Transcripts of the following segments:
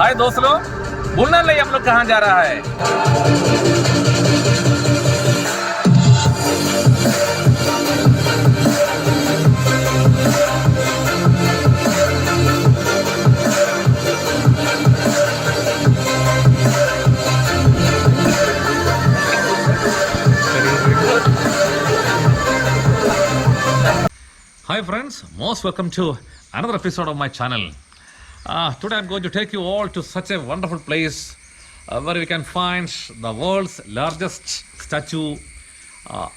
हाय दोस्तों, बोलना नहीं हम लोग कहाँ जा रहा है। Hi friends, most welcome to another episode of my channel. Today I'm going to take you all to such a wonderful place where we can find the world's largest statue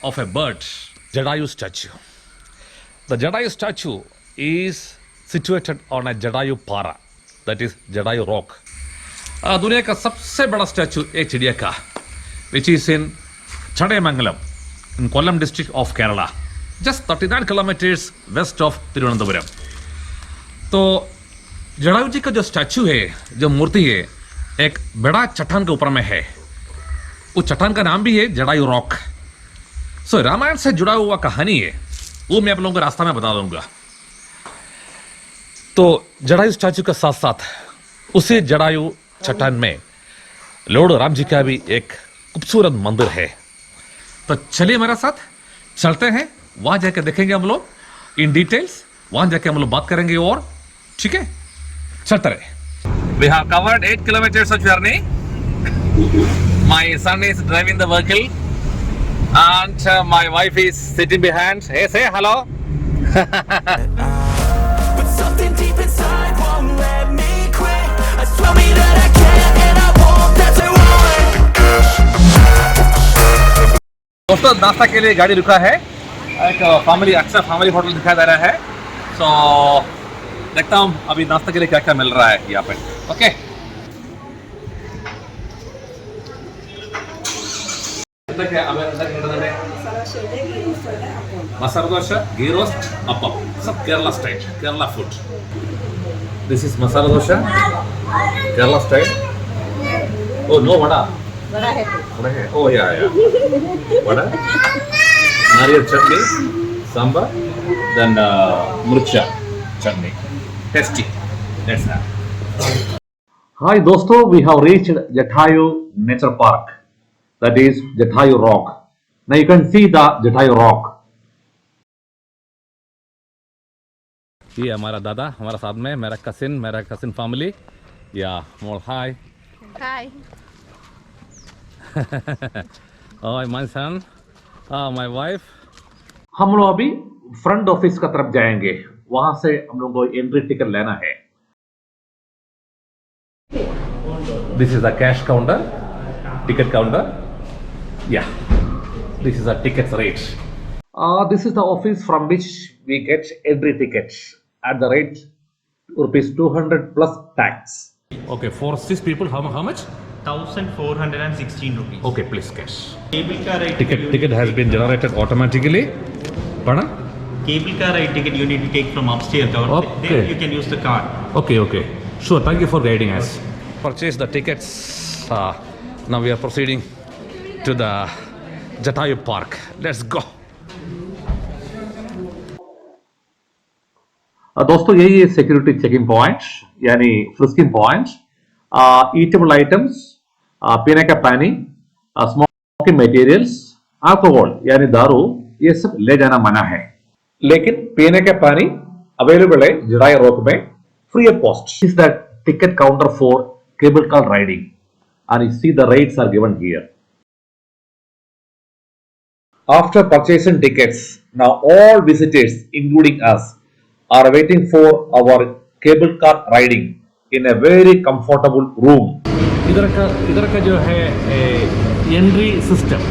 of a bird, Jadayu statue. The Jadayu statue is situated on a Jadayu Para, that is Jadayu Rock. दुनिया का सबसे बड़ा statue एक चिड़िया का, which is in Chadayamangalam in Kollam District of Kerala. Just 39 kilometers west of Thiruvananthapuram. तो जटायु जी का जो स्टैचू है, जो मूर्ति है, एक बड़ा चट्टान के ऊपर में है. उस चट्टान का नाम भी है जटायु रॉक. सो रामायण से जुड़ा हुआ कहानी है, वो मैं आप लोगों को रास्ता में बता दूंगा. तो जटायु स्टैचू के साथ साथ उसी जटायु चट्टान में लॉर्ड राम जी का भी एक खूबसूरत मंदिर है. तो चलिए मेरे साथ चलते हैं, वहां जाके देखेंगे हम लोग इन डिटेल्स, वहां जाके हम लोग बात करेंगे. और ठीक है, चलते रहे. We have covered 8 kilometers of journey. My son is driving the vehicle and my wife is sitting behind. Hey, say hello. But something deep inside won't let me quit. Tell me that I can and I won't. That's a दोस्तों, नाश्ता के लिए गाड़ी रुका है. एक family, अच्छा family hotel दिखाई दे रहा है. सो देखता हूँ अभी नाश्ता के लिए क्या क्या मिल रहा है यहाँ पे. ओके, मसाला डोसा, घी रोस्ट, अप्पम, सब Kerala style, Kerala food. This is masala dosa, Kerala style. Oh no vada, vada है. ओ या वड़ा, नारियल चटनी, sambar, then murcha chutney. Tasty. Let's have. Hi दोस्तों, we have reached Jatayu Nature Park, that is Jatayu Rock. Now you can see the Jatayu Rock. ये हमारा दादा हमारा साथ में, मेरा कसिन फैमिली. या मोर हाय. Hi. Oh, my son, my wife. हम लोग अभी फ्रंट ऑफिस का तरफ जाएंगे, वहां से हम लोग को एंट्री टिकट लेना है. This is the cash counter, ticket counter. या this is the tickets rate. This is the office from which we get entry tickets at the rate rupees 200 plus tax. Okay, for 6 people how much? 1,416 rupees. Okay, please cash. Cable car ride Ticket has been generated automatically. Pardon? Cable car ride ticket you need to take from upstairs. Okay. There you can use the card. Okay. Sure, thank you for guiding us. Purchase the tickets. Now we are proceeding to the Jatayu Park. Let's go. दोस्तों, यही है security checking point, यानी frisking point. Eatable items, पीने का पानी, smoking materials, alcohol यानी दारू, ये सब ले जाना मना है. लेकिन पीने का पानी अवेलेबल है जटायु रॉक में free of cost. Is the ticket counter for cable car riding and you see the rates are given here. After purchasing tickets, now all visitors including us are waiting for our cable car riding in a very comfortable room. इधर का जो है entry system,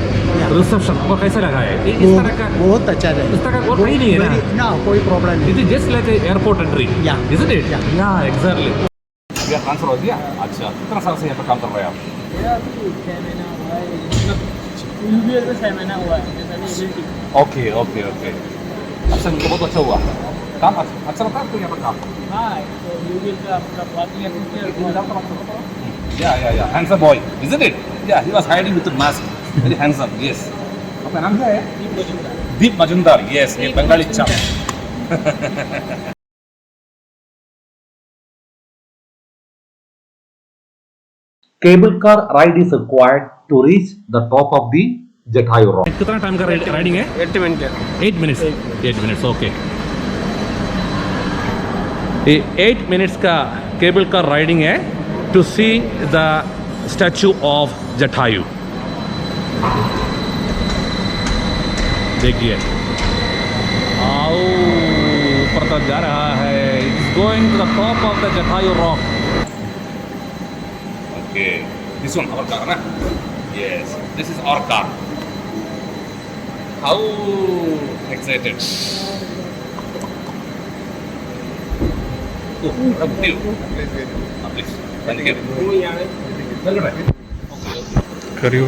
reception वो कैसा लगा है? इस तरह का बहुत अच्छा है. इस तरह का और कहीं नहीं है ना? कोई प्रॉब्लम नहीं. It is just like an airport entry. Yeah. Isn't it? Yeah. Exactly. ये ट्रांसफर हो गया. अच्छा, कितना साल से यहाँ पर काम कर रहे हैं आप? मेरा अभी 6 महीना हुआ है. यूबीएल में 6 महीना हुआ है. ओके. अच्छा, इनको बहुत अच्छा हुआ काम. अच्छा लगता है आपको यहाँ पर काम? हाँ, तो यूबीएल का अपना बाकी है. Yeah. Handsome boy, isn't it? Yeah, he was hiding with the mask. Very handsome. Yes. आपका नाम क्या है? दीप मजुमदार. Yes, ये बंगाली चम. cable car ride is required to reach the top of the Jatayu Rock. कितना टाइम का राइडिंग है? 8 minute 8 minutes. 8 minutes, okay. ये 8 minutes का केबल कार राइडिंग है to see the statue of Jatayu. देखिए ऊपर तक जा रहा है. It's going to the top of the Jatayu rock. Okay, this one our car ना. Yes, this is our car. How excited. करियो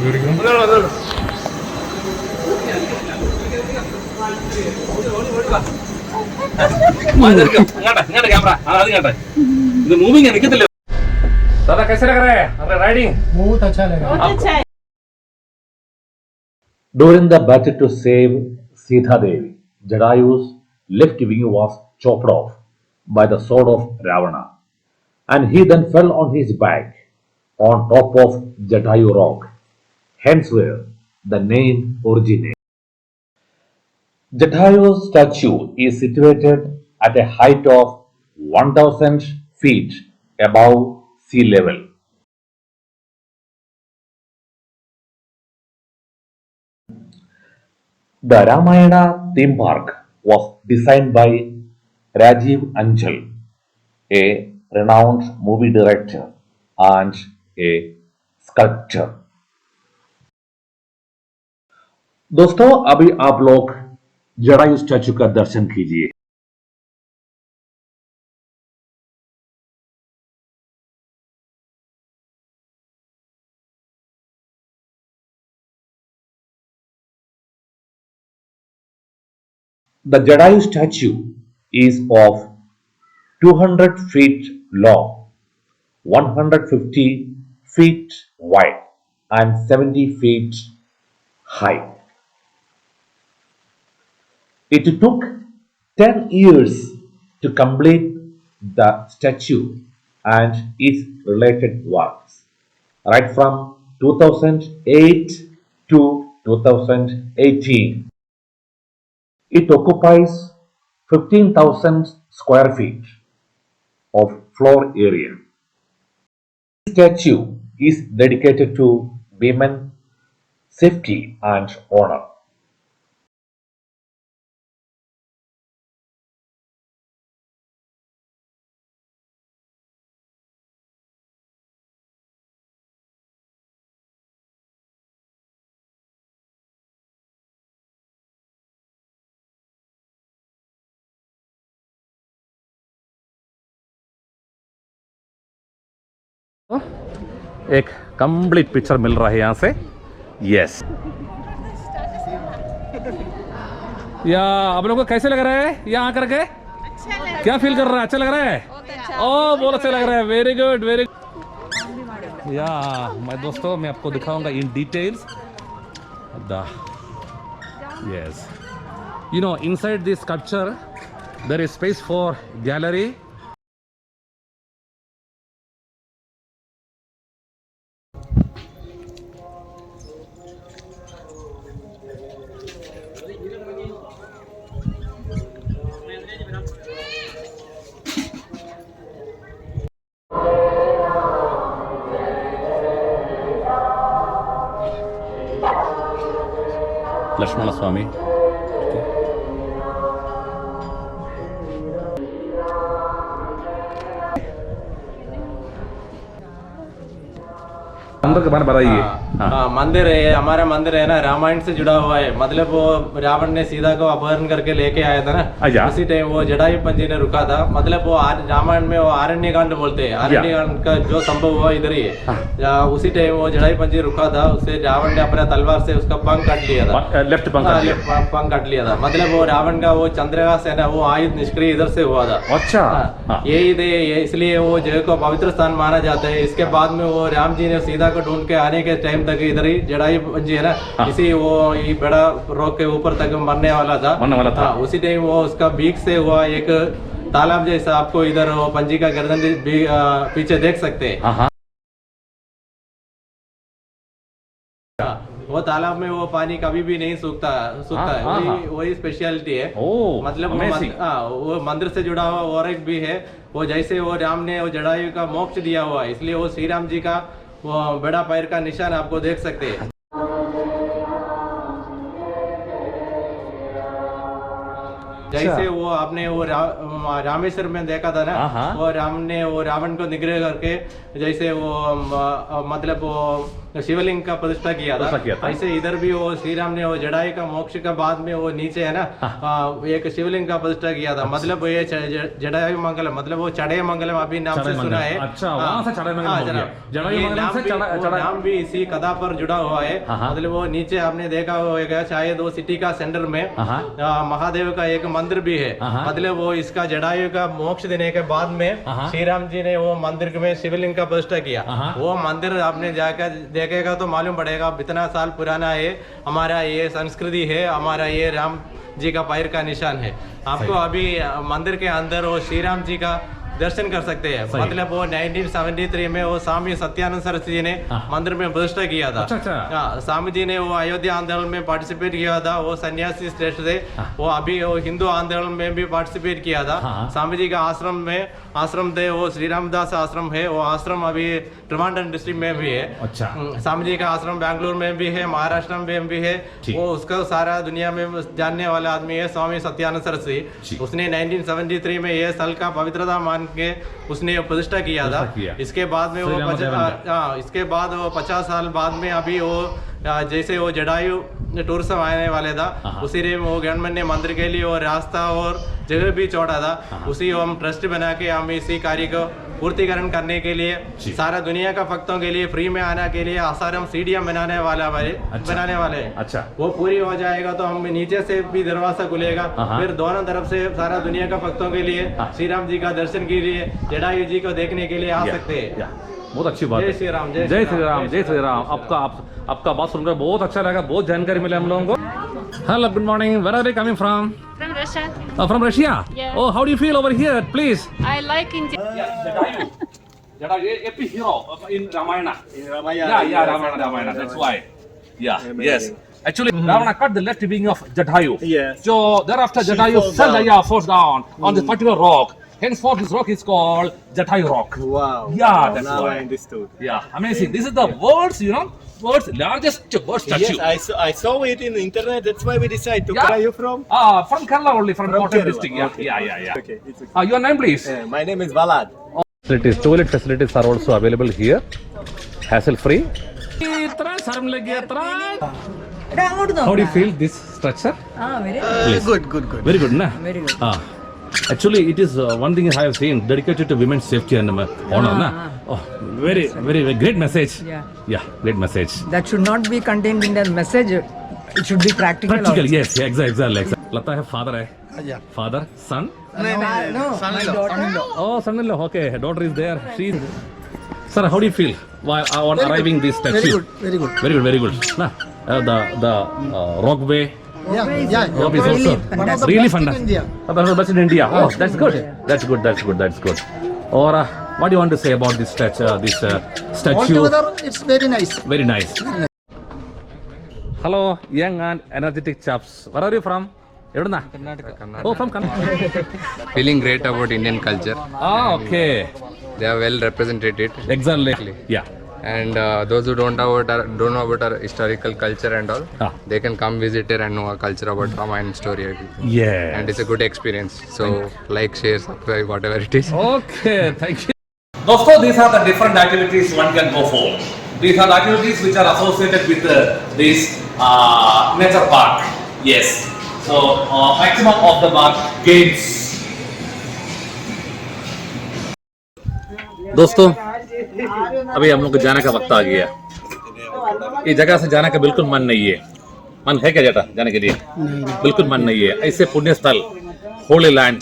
मूविंग है. दादा कैसे लग रहा है अपना राइडिंग? बहुत अच्छा लगा. During the battle to save Sita Devi, Jadayu's left wing was chopped off by the sword of Ravana, and he then fell on his back on top of Jatayu Rock, hence where the name originates. Jatayu's statue is situated at a height of 1000 feet above sea level. The Ramayana theme park was designed by Rajiv Anchal, a renowned movie director and a sculptor. दोस्तों अभी आप लोग Jatayu statue का दर्शन कीजिए. The Jadayu statue is of 200 feet long, 150 feet wide, and 70 feet high. It took 10 years to complete the statue and its related works, right from 2008 to 2018. It occupies 15,000 square feet of floor area. The statue is dedicated to women safety and honor. एक complete picture मिल रहा है यहाँ से. Yes या आप लोगों को कैसे लग रहा है यहाँ आकर के? क्या फील कर रहा है? अच्छा लग रहा है? ओह बहुत अच्छा लग रहा है. Very good very good. या मैं दोस्तों मैं आपको दिखाऊंगा in details the yes you know inside this sculpture there is space for gallery. Lakshman Swami अंदर के बारे में बताइए. हाँ, मंदिर है. हमारा मंदिर है ना रामायण से जुड़ा हुआ है. मतलब वो रावण ने सीता को अपहरण करके लेके आया था ना, उसी टाइम वो जटायु पंजी ने रुका था. मतलब वो रामायण में वो आरण्य कांड बोलते हैं. आरण्य कांड का जो संभव हुआ इधर ही है. उसी टाइम वो जटायु पंजी रुका था. उससे रावण ने अपने तलवार से उसका पंख काट लिया था. लेफ्ट पंख काट लिया था. मतलब वो रावण का वो चंद्रहास है ना, वो आयुध निष्क्रिय इधर से हुआ था. अच्छा यही थे, इसलिए वो जगह को पवित्र स्थान माना जाता है. इसके बाद में वो राम जी ने सीता को ढूंढ के आने के टाइम तक इधर ही जटायु पंजी है ना, इसी वो ये बड़ा रॉक के ऊपर तक मरने वाला था. उसी टाइम वो उसका बीक से हुआ एक तालाब जैसा आपको इधर वो पंजी का गर्दन पीछे देख सकते हैं. वो तालाब में वो पानी कभी भी नहीं सूखता है वही स्पेशलिटी है। मतलब वो मंदिर से जुड़ा हुआ और एक भी है, वो जैसे वो राम ने वो जटायु का मोक्ष दिया हुआ है, इसलिए वो श्री राम जी का वो बड़ा पैर का निशान आपको देख सकते हैं। जैसे वो आपने वो रामेश्वर में देखा था ना, वो राम ने वो रावण को निग्रह करके जैसे वो मतलब वो शिवलिंग का प्रतिष्ठा किया था, ऐसे इधर भी वो श्री राम ने वो जटायु का मोक्ष का बाद में वो नीचे है ना एक शिवलिंग का प्रतिष्ठा किया था। मतलब ये जटायु मंगलम, मतलब वो चढ़ायमंगलम अभी नाम से सुना है। नाम भी इसी कथा पर जुड़ा हुआ है। मतलब वो नीचे आपने देखा होगा शायद वो सिटी का सेंटर में महादेव का एक मंदिर भी है। मतलब वो इसका जटायु का मोक्ष देने के बाद में श्री राम जी ने वो मंदिर में शिवलिंग का प्रतिष्ठा किया। वो मंदिर आपने जाकर देखेगा तो मालूम पड़ेगा इतना साल पुराना है, हमारा ये संस्कृति है, हमारा ये राम जी का पैर का निशान है। आपको अभी मंदिर के अंदर वो श्री राम जी का दर्शन कर सकते हैं। मतलब वो 1973 में वो स्वामी सत्यानंद सरस्वती जी ने मंदिर में प्रतिष्ठा किया था। स्वामी जी ने वो अयोध्या आंदोलन में पार्टिसिपेट किया था, वो सन्यासी श्रेष्ठ थे। वो अभी वो हिंदू आंदोलन में भी पार्टिसिपेट किया था। स्वामी जी का आश्रम थे, वो श्री रामदास आश्रम है। वो आश्रम अभी त्रिवेंद्रम डिस्ट्रिक्ट में भी है। स्वामी जी का आश्रम बैंगलोर में भी है, महाराष्ट्र में भी है। वो उसका सारा दुनिया में जानने वाला आदमी है स्वामी सत्यानंद सरस्वती। उसने 1973 में ये स्थल का पवित्रता मान के उसने प्रतिष्ठा किया था। इसके बाद में वो इसके बाद वो 50 साल बाद में अभी वो जैसे वो जटायु टूरिज्म आने वाले था, उसी रे वो गवर्नमेंट ने मंदिर के लिए वो रास्ता और जगह भी छोड़ा था। उसी हम ट्रस्ट बना के हम इसी कार्य को पूर्तिकरण करने के लिए सारा दुनिया का भक्तों के लिए फ्री में आने के लिए आसाराम सीढ़ियां बनाने वाले हैं। वो पूरी हो जाएगा तो हम नीचे से भी दरवाजा खुलेगा, फिर दोनों तरफ से सारा दुनिया का भक्तों के लिए श्री राम जी का दर्शन के लिए जटायु जी को देखने के लिए आ सकते हैं। बहुत अच्छी बात है। जय श्री राम, जय श्री राम, जय श्री राम। आपका बात सुनकर बहुत अच्छा लगा, बहुत जानकारी मिला हम लोगों को। Hello, good morning. Where are you coming from? From Russia. From Russia? Yeah. Oh, how do you feel over here, please? I like India. Jatayu, epic hero in Ramayana. Yeah, Ramayana. That's why. Yes. Actually, Ravana cut the left wing of Jatayu. Yes. So thereafter, Jatayu falls down on this particular rock. Henceforth, this rock is called Jatayu Rock. Wow. Yeah, that's now why. I understood. Yeah, amazing. This is the world's largest bird statue. Yes, I saw it in the internet. That's why we decided to. Yeah. Where are you from? From Kerala only, from Kollam Kerala. District. Yeah. Okay. It's okay. Your name, please. My name is Valad. Toilet facilities are also available here, hassle free. How do you feel this structure? Good. Very good, na? Very good. Actually, it is one thing I have seen dedicated to women's safety and honor, na? Oh, very great message. Yeah, great message. That should not be contained in the message. It should be practical. Practical, yes, exactly. Lata hai father hai. Yeah. Father, son. No, my daughter. Oh, son-in-law. Okay, her daughter is there. She's. Sir, how do you feel while on arriving this statue? Very good. Nah, the rockway. Yeah. Rock is also really fantastic. Best in India. Oh, that's good. Or what do you want to say about this statue? Altogether, it's very nice. Very nice. Hello, young and energetic chaps. Where are you from? Karnataka. Oh, from Karnataka. Feeling great about Indian culture. Okay. They are well represented. Exactly. Yeah. And those who don't know about our historical culture and all, they can come visit here and know our culture about Ramayana story. Yeah. And it's a good experience. So like, share, subscribe, whatever it is. Okay, thank you. Dosto, these are the different activities one can go for. These are the activities which are associated with this nature park. Yes. So maximum of the park games. दोस्तों, अभी हम लोग को जाने का वक्त आ गया। ये जगह से जाने का बिल्कुल मन नहीं है। मन है क्या जाने के लिए? बिल्कुल मन नहीं है। ऐसे पुण्य स्थल, होली लैंड,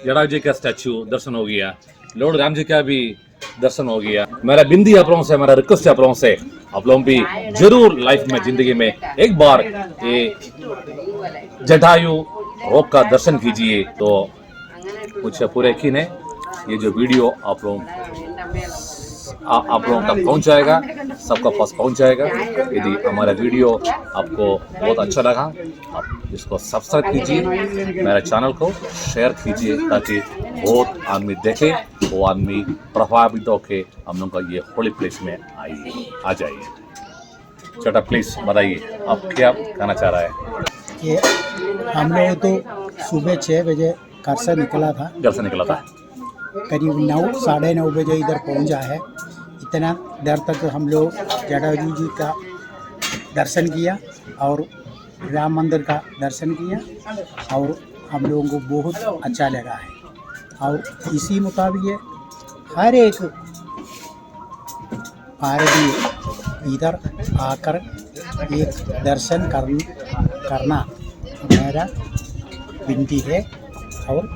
जटायु जी का स्टैचू दर्शन हो गया, लॉर्ड राम जी का भी दर्शन हो गया। मेरा बिंदी आप लोगों से, मेरा रिक्वेस्ट आप लोगों से, आप लोग भी जरूर लाइफ में, जिंदगी में एक बार ये जटायु रॉक का दर्शन कीजिए। तो मुझे पूरा यकीन है ये जो वीडियो आप लोगों तक पहुंच जाएगा। सबका पास पहुंच जाएगा। यदि हमारा वीडियो आपको बहुत अच्छा लगा, आप इसको सब्सक्राइब कीजिए, मेरे चैनल को शेयर कीजिए, ताकि बहुत आदमी देखें, वो आदमी प्रभावित होकर हम लोग का ये होली प्लेस में आ जाइए। चटा प्लीज बताइए, आप क्या कहना चाह रहा है? कि हम लोग तो सुबह 6 बजे घर से निकला था, करीब 9 साढ़े 9 बजे इधर पहुंचा है। इतना देर तक हम लोग जटायु जी का दर्शन किया और राम मंदिर का दर्शन किया, और हम लोगों को बहुत अच्छा लगा है। और इसी मुताबिक हर एक भारतीय इधर आकर एक दर्शन करना मेरा विनती है। और